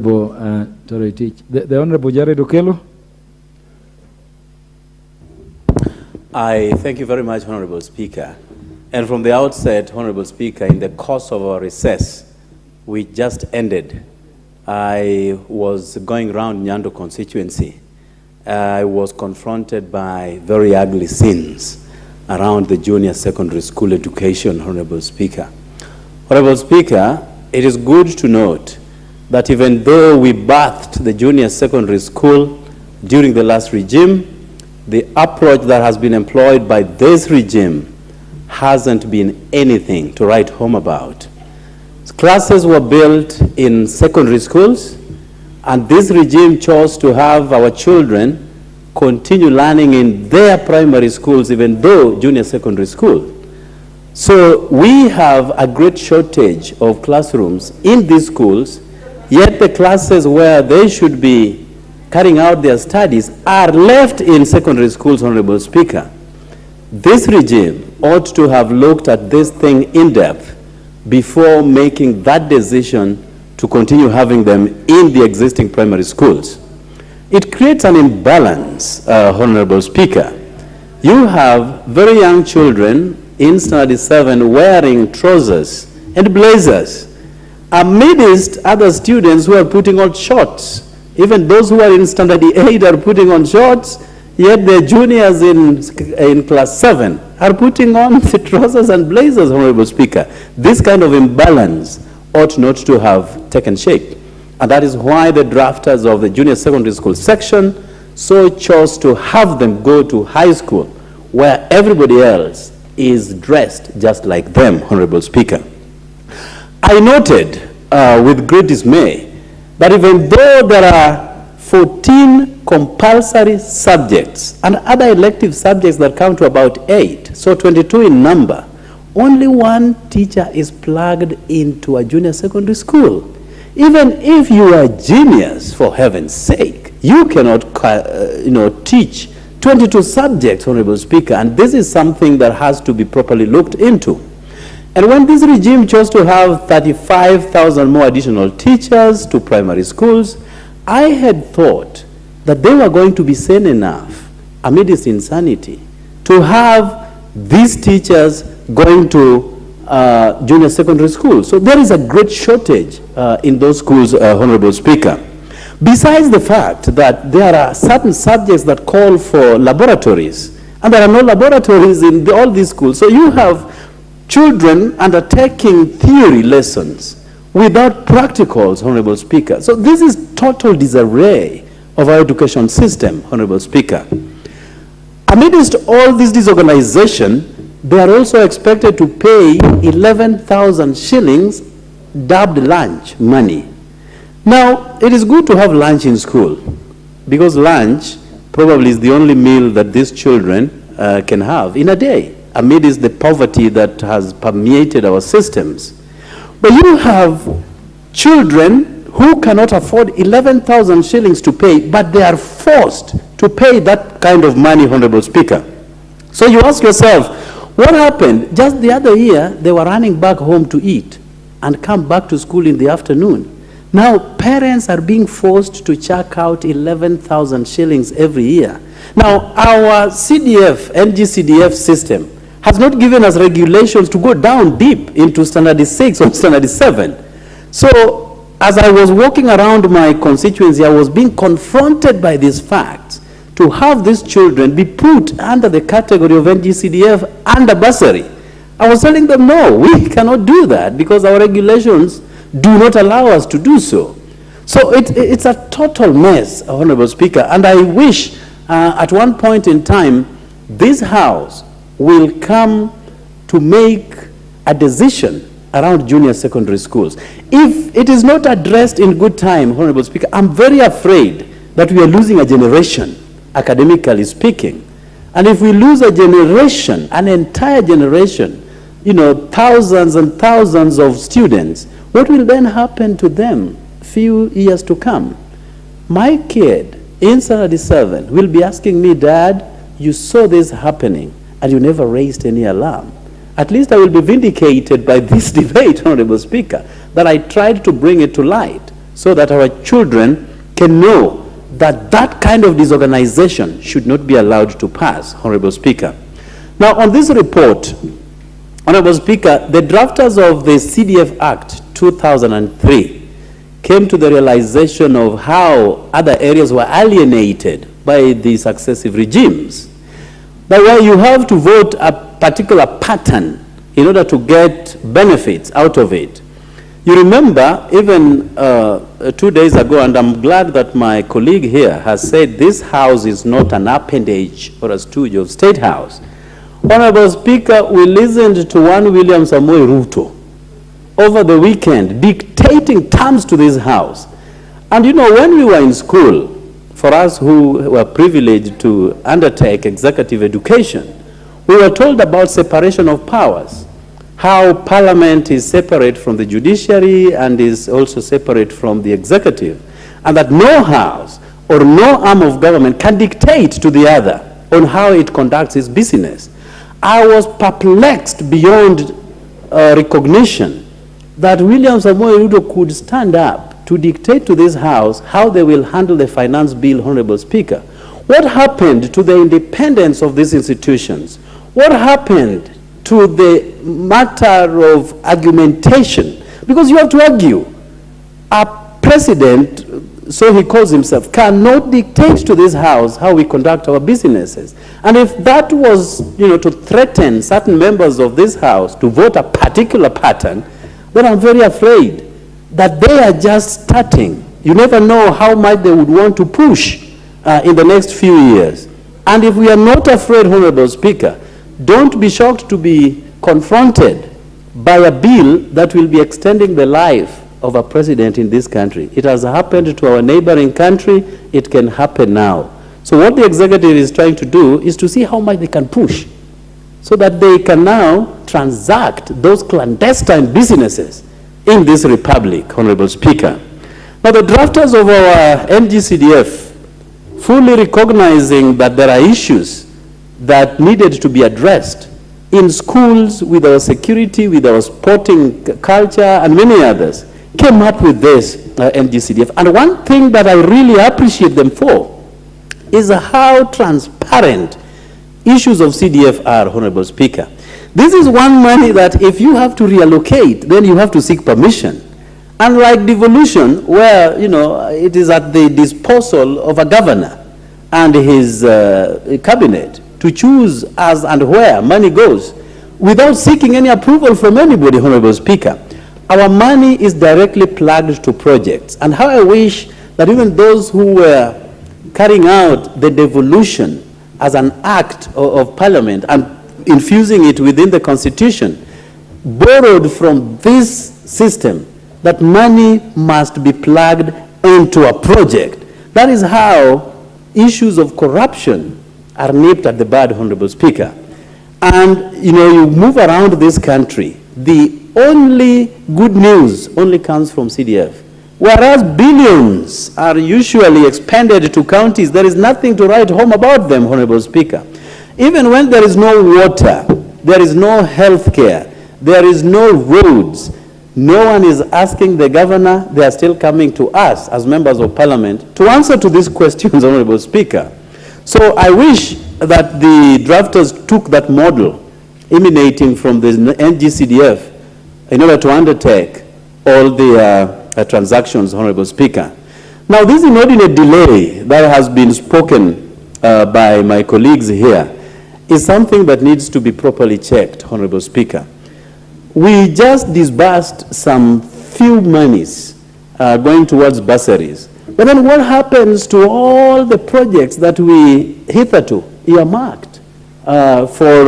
Honorable Toroitich. The Honorable Jared Okelo. I thank you very much, Honorable Speaker. And from the outset, Honorable Speaker, in the course of our recess, we just ended, I was going around Nyando constituency. I was confronted by very ugly scenes around the junior secondary school education, Honorable Speaker. Honorable Speaker, it is good to note that even though we birthed the junior secondary school during the last regime, the approach that has been employed by this regime hasn't been anything to write home about. Classes were built in secondary schools, and this regime chose to have our children continue learning in their primary schools, even though junior secondary school. So we have a great shortage of classrooms in these schools, yet the classes where they should be carrying out their studies are left in secondary schools, Honorable Speaker. This regime ought to have looked at this thing in depth before making that decision to continue having them in the existing primary schools. It creates an imbalance, Honorable Speaker. You have very young children in Standard 7 wearing trousers and blazers amidst other students who are putting on shorts. Even those who are in Standard 8 are putting on shorts, yet the juniors in class 7 are putting on the trousers and blazers, Honorable Speaker. This kind of imbalance ought not to have taken shape. And that is why the drafters of the junior secondary school section so chose to have them go to high school, where everybody else is dressed just like them, Honorable Speaker. I noted with great dismay that even though there are 14 compulsory subjects and other elective subjects that come to about 8, so 22 in number, only one teacher is plugged into a junior secondary school. Even if you are a genius, for heaven's sake, you cannot teach 22 subjects, Honorable Speaker, and this is something that has to be properly looked into. And when this regime chose to have 35,000 more additional teachers to primary schools, I had thought that they were going to be sane enough, amid this insanity, to have these teachers going to junior secondary schools. So there is a great shortage in those schools, Honorable Speaker. Besides the fact that there are certain subjects that call for laboratories, and there are no laboratories in all these schools. So you have children undertaking theory lessons without practicals, Honorable Speaker. So this is total disarray of our education system, Honorable Speaker. Amidst all this disorganization, they are also expected to pay 11,000 shillings dubbed lunch money. Now, it is good to have lunch in school, because lunch probably is the only meal that these children can have in a day, amidst the poverty that has permeated our systems. But you have children who cannot afford 11,000 shillings to pay, but they are forced to pay that kind of money, Honorable Speaker. So you ask yourself, what happened? Just the other year, they were running back home to eat and come back to school in the afternoon. Now, parents are being forced to check out 11,000 shillings every year. Now, our CDF, NGCDF system has not given us regulations to go down deep into Standard 6 or Standard 7. So, as I was walking around my constituency, I was being confronted by these facts. To have these children be put under the category of NGCDF under bursary. I was telling them, no, we cannot do that because our regulations do not allow us to do so. So it's a total mess, Honorable Speaker, and I wish at one point in time, this House will come to make a decision around junior secondary schools. If it is not addressed in good time, Honorable Speaker, I'm very afraid that we are losing a generation, academically speaking. And if we lose a generation, an entire generation, thousands and thousands of students, what will then happen to them few years to come? My kid in Standard 7 will be asking me, Dad, you saw this happening and you never raised any alarm. At least I will be vindicated by this debate, Honorable Speaker, that I tried to bring it to light so that our children can know that that kind of disorganization should not be allowed to pass, Honorable Speaker. Now, on this report, Honorable Speaker, the drafters of the CDF Act 2003 came to the realization of how other areas were alienated by the successive regimes. That where you have to vote a particular pattern in order to get benefits out of it. You remember, even 2 days ago, and I'm glad that my colleague here has said this house is not an appendage or a stooge of State House. Honorable Speaker, we listened to one William Samoei Ruto over the weekend dictating terms to this house. And you know, when we were in school, for us who were privileged to undertake executive education, we were told about separation of powers. How Parliament is separate from the judiciary and is also separate from the executive, and that no house or no arm of government can dictate to the other on how it conducts its business. I was perplexed beyond recognition that William Samoei Ruto could stand up to dictate to this house how they will handle the finance bill, Honorable Speaker. What happened to the independence of these institutions? What happened to the matter of argumentation? Because you have to argue. A president, so he calls himself, cannot dictate to this house how we conduct our businesses. And if that was, to threaten certain members of this house to vote a particular pattern, then I'm very afraid that they are just starting. You never know how much they would want to push in the next few years. And if we are not afraid, Honorable Speaker, don't be shocked to be confronted by a bill that will be extending the life of a president in this country. It has happened to our neighboring country. It can happen now. So what the executive is trying to do is to see how much they can push so that they can now transact those clandestine businesses in this republic, Honorable Speaker. Now, the drafters of our NGCDF, fully recognizing that there are issues that needed to be addressed in schools, with our security, with our sporting culture, and many others, came up with this NGCDF. And one thing that I really appreciate them for is how transparent issues of CDF are, Honorable Speaker. This is one money that if you have to reallocate, then you have to seek permission. Unlike devolution, where, it is at the disposal of a governor and his cabinet to choose as and where money goes without seeking any approval from anybody, Honorable Speaker. Our money is directly plugged to projects. And how I wish that even those who were carrying out the devolution as an act of Parliament and infusing it within the Constitution borrowed from this system, that money must be plugged into a project. That is how issues of corruption are nipped at the bud, Honorable Speaker. And, you move around this country, the only good news only comes from CDF. Whereas billions are usually expended to counties, there is nothing to write home about them, Honorable Speaker. Even when there is no water, there is no health care, there is no roads, no one is asking the governor, they are still coming to us as members of Parliament to answer to these questions, Honorable Speaker. So I wish that the drafters took that model emanating from the NGCDF in order to undertake all the transactions, Honorable Speaker. Now, this inordinate delay that has been spoken by my colleagues here is something that needs to be properly checked, Honorable Speaker. We just disbursed some few monies going towards bursaries. But then what happens to all the projects that we hitherto earmarked for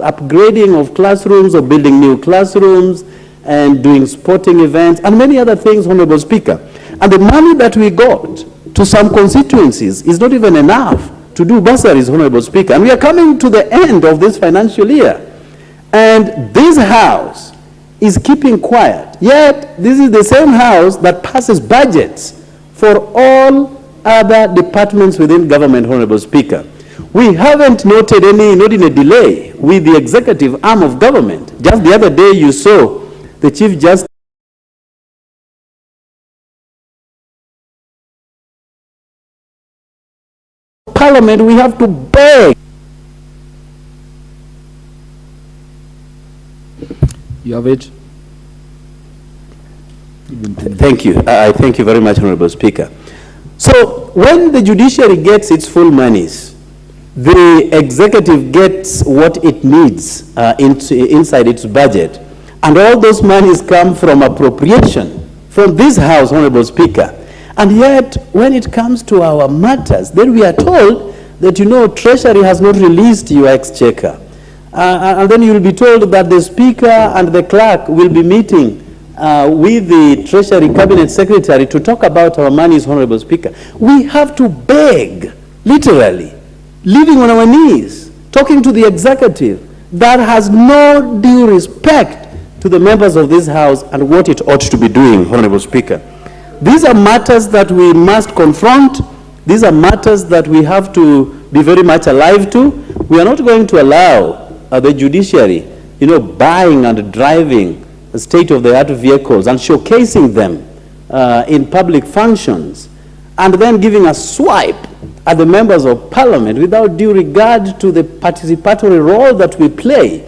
upgrading of classrooms or building new classrooms and doing sporting events and many other things, Honorable Speaker? And the money that we got to some constituencies is not even enough to do bursaries, Honorable Speaker. And we are coming to the end of this financial year. And this house is keeping quiet. Yet, this is the same house that passes budgets for all other departments within government, Honorable Speaker. We haven't noted any inordinate delay with the executive arm of government. Just the other day you saw the Chief Justice Parliament, we have to beg. You have it. Thank you. I thank you very much, Honorable Speaker. So when the judiciary gets its full monies, the executive gets what it needs inside its budget, and all those monies come from appropriation from this House, Honorable Speaker. And yet, when it comes to our matters, then we are told that, you know, Treasury has not released your exchequer. And then you'll be told that the Speaker and the Clerk will be meeting with the Treasury Cabinet Secretary to talk about our monies, Honorable Speaker. We have to beg, literally, living on our knees, talking to the executive that has no due respect to the members of this House and what it ought to be doing, Honorable Speaker. These are matters that we must confront. These are matters that we have to be very much alive to. We are not going to allow the judiciary, you know, buying and driving state-of-the-art vehicles and showcasing them in public functions, and then giving a swipe at the members of Parliament without due regard to the participatory role that we play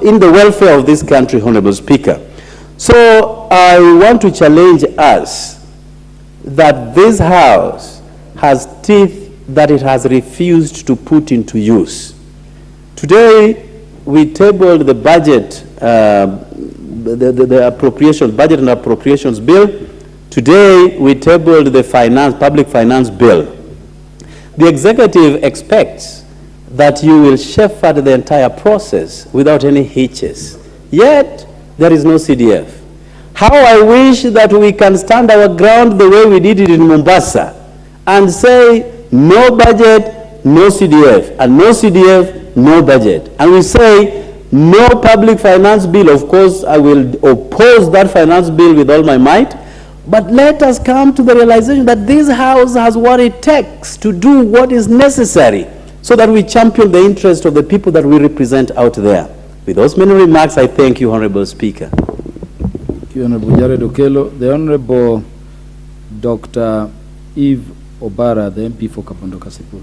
in the welfare of this country, Honorable Speaker. So I want to challenge us that this House has teeth that it has refused to put into use. Today, we tabled the budget, the appropriations, budget and appropriations bill. Today, we tabled the public finance bill. The executive expects that you will shepherd the entire process without any hitches. Yet, there is no CDF. How I wish that we can stand our ground the way we did it in Mombasa and say, no budget, no CDF, and no CDF, no budget. And we say, no public finance bill. Of course, I will oppose that finance bill with all my might. But let us come to the realization that this House has what it takes to do what is necessary so that we champion the interest of the people that we represent out there. With those many remarks, I thank you, Honorable Speaker. Thank you, Honorable Jared Okelo. The Honorable Dr. Eve Obara, the MP for Kapondo Kasipul.